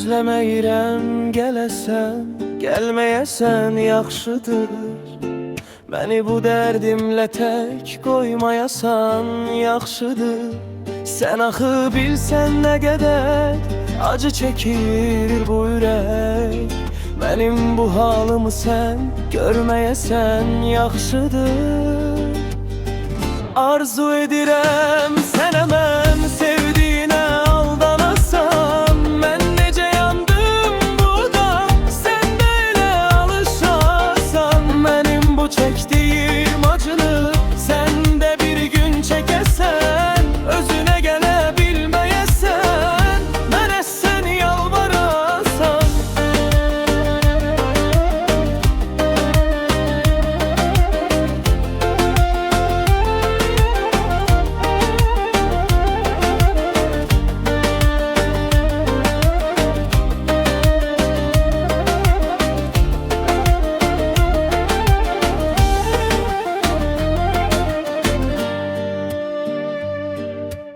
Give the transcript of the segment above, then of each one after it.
gözləməyirəm gələsən, gəlməyəsən yaxşıdır. Məni bu dərdimlə tək qoymayasan yaxşıdır. Sən axı bilsən nə qədər acı çəkir bu ürək. Mənim bu halımı sən görməyəsən yaxşıdır. Arzu edirəm sənə mən sevdiyinə aldanasan. Mən necə yandım burada, sən də elə alışasan. Mənim bu çəkdiyim acını sən də bir gün çəkəsən. Özünə gələ bilməyəsən, mənə sən yalvarasan.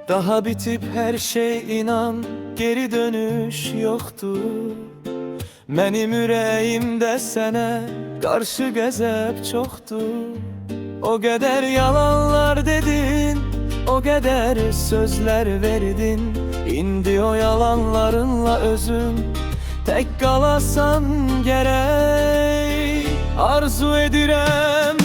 Daha bitip her şey inan, geri dönüş yoktur. Benim yüreğimde sana karşı gazap çoktur. O kadar yalanlar dedin, o kadar sözler verdin. İndi o yalanlarınla özün tek kalasan gerek. Arzu edirəm